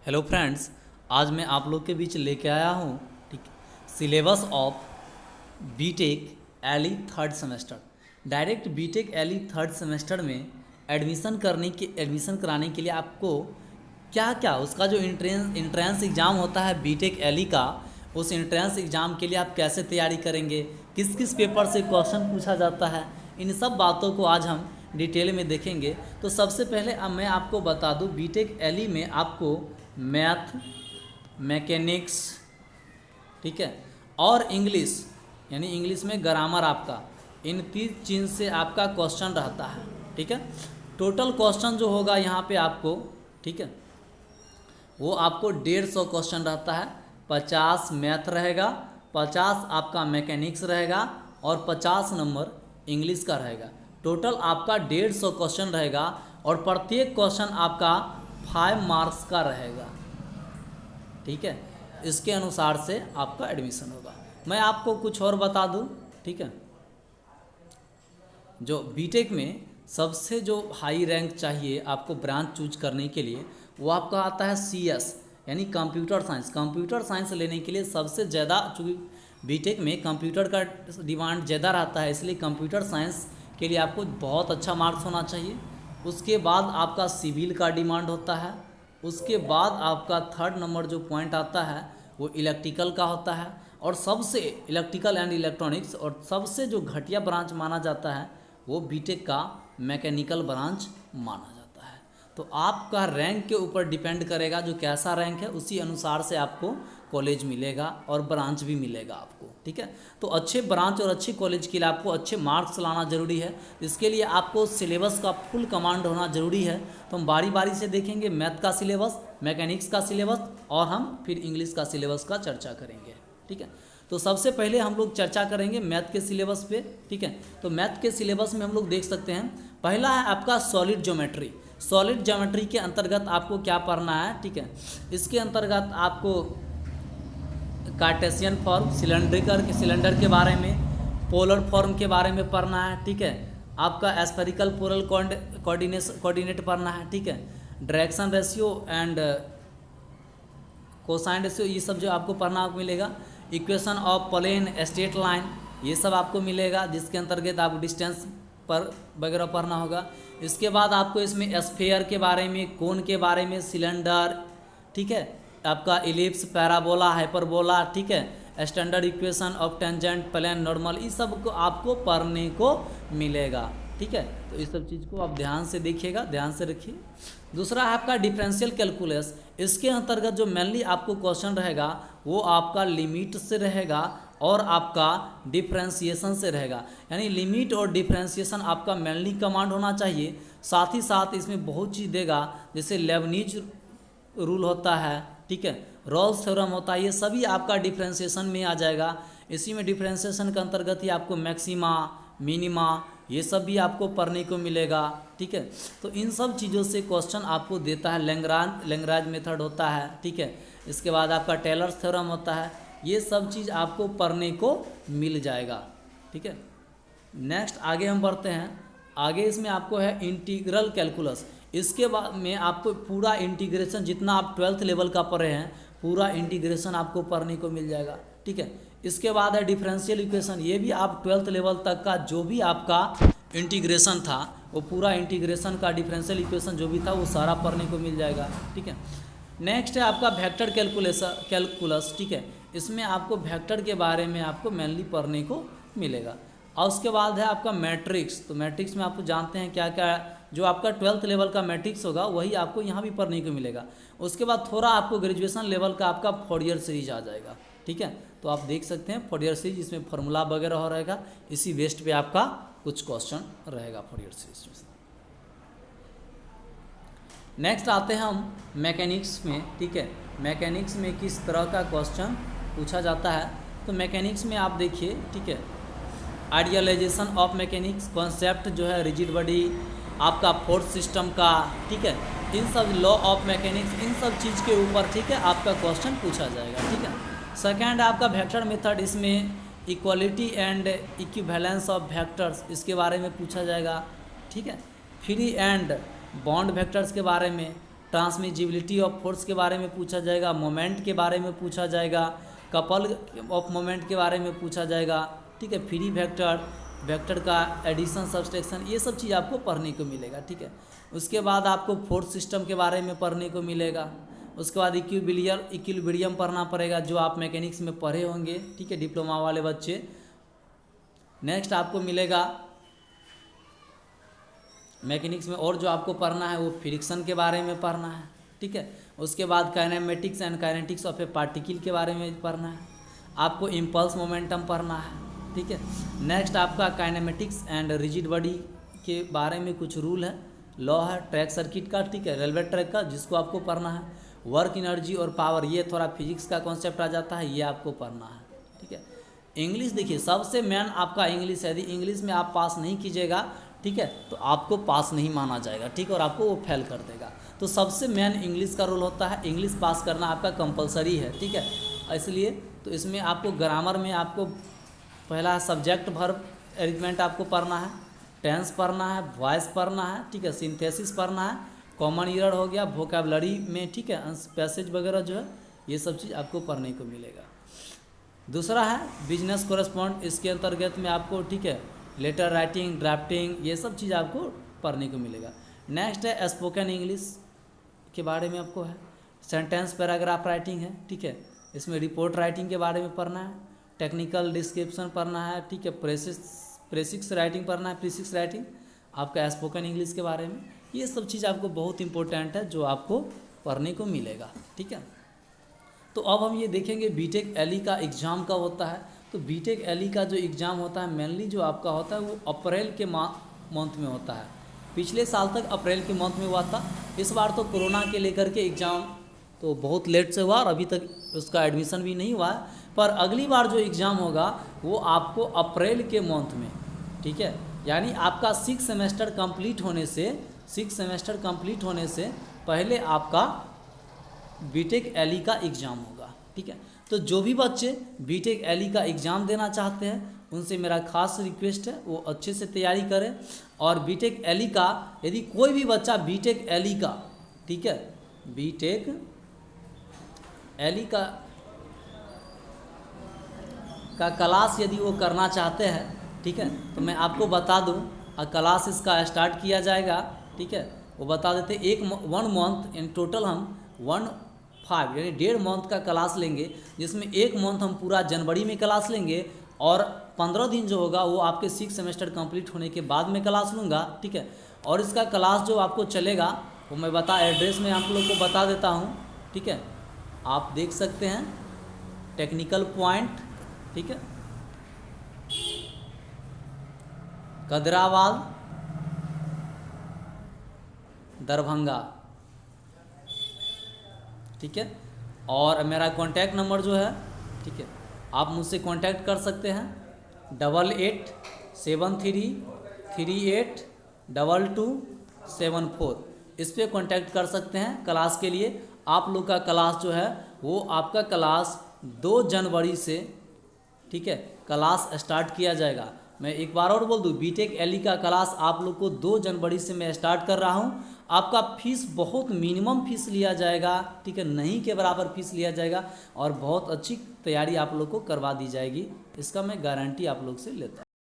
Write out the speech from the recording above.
Hello friends, आज मैं आप लोग के बीच लेके आया हूँ ठीक syllabus of BTech LE third semester. Direct BTech LE third semester में एडमिशन कराने के लिए आपको क्या क्या उसका जो इंट्रेंस एग्ज़ाम होता है बीटेक एली का, उस इंट्रेंस एग्ज़ाम के लिए आप कैसे तैयारी करेंगे, किस किस पेपर से क्वेश्चन पूछा जाता है, इन सब बातों को आज हम डिटेल में देखेंगे। तो सबसे पहले अब मैं आपको बता दूं, बीटेक एली में आपको मैथ, मैकेनिक्स, ठीक है, और इंग्लिश, यानी इंग्लिश में ग्रामर, आपका इन 3 चीज़ से आपका क्वेश्चन रहता है। ठीक है, टोटल क्वेश्चन जो होगा यहाँ पे आपको, ठीक है, वो आपको 150 क्वेश्चन रहता है। 50 मैथ रहेगा, 50 आपका मैकेनिक्स रहेगा और 50 नंबर इंग्लिश का रहेगा। टोटल आपका 150 क्वेश्चन रहेगा और प्रत्येक क्वेश्चन आपका 5 मार्क्स का रहेगा। ठीक है, इसके अनुसार से आपका एडमिशन होगा। मैं आपको कुछ और बता दूं, ठीक है, जो बीटेक में सबसे जो हाई रैंक चाहिए आपको ब्रांच चूज करने के लिए, वो आपका आता है CS, यानी कंप्यूटर साइंस। कंप्यूटर साइंस लेने के लिए सबसे ज़्यादा, चूँकि बीटेक में कंप्यूटर का डिमांड ज़्यादा रहता है, इसलिए कंप्यूटर साइंस के लिए आपको बहुत अच्छा मार्क्स होना चाहिए। उसके बाद आपका सिविल का डिमांड होता है। उसके बाद आपका 3rd नंबर जो पॉइंट आता है वो इलेक्ट्रिकल का होता है। और सबसे इलेक्ट्रिकल एंड इलेक्ट्रॉनिक्स, और सबसे जो घटिया ब्रांच माना जाता है वो बीटेक का मैकेनिकल ब्रांच माना जाता है। तो आपका रैंक के ऊपर डिपेंड करेगा, जो कैसा रैंक है उसी अनुसार से आपको कॉलेज मिलेगा और ब्रांच भी मिलेगा आपको। ठीक है, तो अच्छे ब्रांच और अच्छे कॉलेज के लिए आपको अच्छे मार्क्स लाना ज़रूरी है। इसके लिए आपको सिलेबस का फुल कमांड होना ज़रूरी है। तो हम बारी बारी से देखेंगे मैथ का सिलेबस, मैकेनिक्स का सिलेबस, और हम फिर इंग्लिश का सिलेबस का चर्चा करेंगे। ठीक है, तो सबसे पहले हम लोग चर्चा करेंगे मैथ के सिलेबस पे। ठीक है, तो मैथ के सिलेबस में हम लोग देख सकते हैं, पहला है आपका सॉलिड ज्योमेट्री। सॉलिड ज्योमेट्री के अंतर्गत आपको क्या पढ़ना है, ठीक है, इसके अंतर्गत आपको कार्टेशियन फॉर्म, सिलेंडर के बारे में, पोलर फॉर्म के बारे में पढ़ना है। ठीक है, आपका एस्फेरिकल पोलर कोऑर्डिनेट पढ़ना है। ठीक है, direction ratio and cosine ratio, ये सब जो आपको पढ़ना मिलेगा। Equation of plane straight line, ये सब आपको मिलेगा, जिसके अंतर्गत आपको डिस्टेंस पर वगैरह पढ़ना होगा। इसके बाद आपको इसमें स्फीयर के बारे में, कोन के बारे में, सिलेंडर, ठीक है, आपका इलिप्स, पैराबोला, हाइपरबोला, ठीक है, standard equation of tangent, plane, normal, इस सब को आपको पढ़ने को मिलेगा। ठीक है, तो इस सब चीज़ को आप ध्यान से देखिएगा, ध्यान से रखिए। दूसरा है आपका डिफरेंशियल कैलकुलस। इसके अंतर्गत जो मेनली आपको क्वेश्चन रहेगा वो आपका लिमिट से रहेगा और आपका डिफरेंशिएशन से रहेगा, यानी लिमिट और डिफरेंशिएशन आपका मेनली कमांड होना चाहिए। साथ ही साथ इसमें बहुत चीज़ देगा, जैसे लेबनीज रूल होता है, ठीक है, रॉल्स थ्योरम होता है, ये सभी आपका डिफरेंशिएशन में आ जाएगा। इसी में डिफरेंशिएशन के अंतर्गत ही आपको मैक्सिमा, मिनिमा, ये सब भी आपको पढ़ने को मिलेगा। ठीक है, तो इन सब चीज़ों से क्वेश्चन आपको देता है। लैग्रांज मेथड होता है, ठीक है, इसके बाद आपका टेलर्स थ्योरम होता है, ये सब चीज़ आपको पढ़ने को मिल जाएगा। ठीक है, नेक्स्ट आगे हम बढ़ते हैं। आगे इसमें आपको है इंटीग्रल कैलकुलस। इसके बाद में आपको पूरा इंटीग्रेशन, जितना आप 12th लेवल का पढ़े हैं, पूरा इंटीग्रेशन आपको पढ़ने को मिल जाएगा। ठीक है, इसके बाद है डिफरेंशियल इक्वेशन, ये भी आप 12th लेवल तक का जो भी आपका इंटीग्रेशन था, वो पूरा इंटीग्रेशन का डिफरेंशियल इक्वेशन जो भी था वो सारा पढ़ने को मिल जाएगा। ठीक है, नेक्स्ट है आपका वेक्टर कैलकुलस। ठीक है, इसमें आपको वेक्टर के बारे में आपको मेनली पढ़ने को मिलेगा। और उसके बाद है आपका मैट्रिक्स। तो मैट्रिक्स में आपको जानते हैं क्या क्या, जो आपका 12th लेवल का मैट्रिक्स होगा वही आपको यहाँ भी पढ़ने को मिलेगा। उसके बाद थोड़ा आपको ग्रेजुएशन लेवल का आपका फोरियर सीरीज आ जाएगा। ठीक है, तो आप देख सकते हैं फोरियर सीरीज, इसमें फार्मूला वगैरह हो रहेगा, इसी बेस्ड पे आपका कुछ क्वेश्चन रहेगा फोरियर सीरीज में। नेक्स्ट आते हैं हम मैकेनिक्स में। ठीक है, मैकेनिक्स में किस तरह का क्वेश्चन पूछा जाता है। तो मैकेनिक्स में आप देखिए, ठीक है, आइडियलाइजेशन ऑफ मैकेनिक्स, कॉन्सेप्ट जो है रिजिड बॉडी, आपका फोर्स सिस्टम का, ठीक है, इन सब लॉ ऑफ मैकेनिक्स, इन सब चीज़ के ऊपर, ठीक है, आपका क्वेश्चन पूछा जाएगा। ठीक है, सेकंड आपका वेक्टर मेथड, इसमें equality and equivalence of vectors, इसके बारे में पूछा जाएगा। ठीक है, फ्री एंड बॉन्ड वेक्टर्स के बारे में, ट्रांसमिजिबिलिटी ऑफ फोर्स के बारे में पूछा जाएगा, मोमेंट के बारे में पूछा जाएगा, कपल ऑफ मोमेंट के बारे में पूछा जाएगा, ठीक है। फ्री वेक्टर का एडिशन सब्सट्रैक्शन, ये सब चीज़ आपको पढ़ने को मिलेगा, ठीक है। उसके बाद आपको फोर्स सिस्टम के बारे में पढ़ने को मिलेगा। उसके बाद इक्विलिब्रियम पढ़ना पड़ेगा, जो आप मैकेनिक्स में पढ़े होंगे, ठीक है, डिप्लोमा वाले बच्चे। नेक्स्ट आपको मिलेगा मैकेनिक्स में और जो आपको पढ़ना है वो फ्रिक्शन के बारे में पढ़ना है, ठीक है। उसके बाद kinematics and kinetics of A particle के बारे में पढ़ना है। आपको इम्पल्स मोमेंटम पढ़ना है, ठीक है। नेक्स्ट आपका काइनेमेटिक्स एंड रिजिड बॉडी के बारे में कुछ रूल है, लॉ है ट्रैक सर्किट का, ठीक है, रेलवे ट्रैक का, जिसको आपको पढ़ना है। वर्क एनर्जी और पावर, ये थोड़ा फिजिक्स का कॉन्सेप्ट आ जाता है, ये आपको पढ़ना है, ठीक है। इंग्लिश देखिए सबसे मेन आपका इंग्लिश है, यदि इंग्लिश में आप पास नहीं कीजिएगा, ठीक है, तो आपको पास नहीं माना जाएगा, ठीक है, और आपको वो फेल कर देगा। तो सबसे मेन इंग्लिश का रोल होता है, इंग्लिश पास करना आपका कंपलसरी है, ठीक है। इसलिए तो इसमें आपको ग्रामर में आपको पहला सब्जेक्ट वर्ब अरेंजमेंट आपको पढ़ना है, टेंस पढ़ना है, वॉइस पढ़ना है, ठीक है, सिंथेसिस पढ़ना है, कॉमन ईयर हो गया, वोकैबुलरी में, ठीक है, पैसेज वगैरह जो है ये सब चीज़ आपको पढ़ने को मिलेगा। दूसरा है बिजनेस कोरेस्पॉन्ड, इसके अंतर्गत में आपको, ठीक है, लेटर राइटिंग, ड्राफ्टिंग, ये सब चीज़ आपको पढ़ने को मिलेगा। नेक्स्ट है स्पोकन इंग्लिश के बारे में आपको है, सेंटेंस पैराग्राफ राइटिंग है, ठीक है, इसमें रिपोर्ट राइटिंग के बारे में पढ़ना है, टेक्निकल डिस्क्रिप्शन पढ़ना है, ठीक है, प्रेसिक्स राइटिंग पढ़ना है, प्रीसिक्स राइटिंग आपका स्पोकन इंग्लिश के बारे में। ये सब चीज़ आपको बहुत इंपॉर्टेंट है जो आपको पढ़ने को मिलेगा, ठीक है। तो अब हम ये देखेंगे बीटेक एलई का एग्ज़ाम कब होता है। तो बीटेक एलई का जो एग्ज़ाम होता है मेनली जो आपका होता है वो अप्रैल के मंथ में होता है। पिछले साल तक अप्रैल के मंथ में हुआ था, इस बार तो कोरोना के लेकर के एग्ज़ाम तो बहुत लेट से हुआ और अभी तक उसका एडमिशन भी नहीं हुआ है, पर अगली बार जो एग्ज़ाम होगा वो आपको अप्रैल के मंथ में, ठीक है, यानी आपका 6 सेमेस्टर कंप्लीट होने से पहले आपका बीटेक एलई का एग्ज़ाम होगा, ठीक है। तो जो भी बच्चे बीटेक एलई का एग्ज़ाम देना चाहते हैं उनसे मेरा खास रिक्वेस्ट है वो अच्छे से तैयारी करें। और बीटेक एलई का यदि कोई भी बच्चा बीटेक एलई का, ठीक है, बीटेक एलई का क्लास यदि वो करना चाहते हैं, ठीक है, तो मैं आपको बता दूं क्लास इसका स्टार्ट किया जाएगा, ठीक है, वो बता देते 1 मंथ इन टोटल हम 1/5 यानी 1.5 मंथ का क्लास लेंगे, जिसमें 1 मंथ हम पूरा जनवरी में क्लास लेंगे और 15 दिन जो होगा वो आपके 6 सेमेस्टर कंप्लीट होने के बाद में क्लास लूँगा, ठीक है। और इसका क्लास जो आपको चलेगा वो मैं एड्रेस में आप लोग को बता देता हूँ, ठीक है, आप देख सकते हैं टेक्निकल पॉइंट, ठीक है, कदरावाल दरभंगा, ठीक है। और मेरा कॉन्टैक्ट नंबर जो है, ठीक है, आप मुझसे कॉन्टैक्ट कर सकते हैं 8873382274, इस पर कॉन्टैक्ट कर सकते हैं। क्लास के लिए आप लोग का क्लास जो है वो आपका क्लास 2 जनवरी से, ठीक है, क्लास स्टार्ट किया जाएगा। मैं एक बार और बोल दूँ, बीटेक एलई का क्लास आप लोग को 2 जनवरी से मैं स्टार्ट कर रहा हूँ। आपका फीस बहुत मिनिमम फीस लिया जाएगा, ठीक है, नहीं के बराबर फीस लिया जाएगा और बहुत अच्छी तैयारी आप लोग को करवा दी जाएगी, इसका मैं गारंटी आप लोग से लेता हूँ।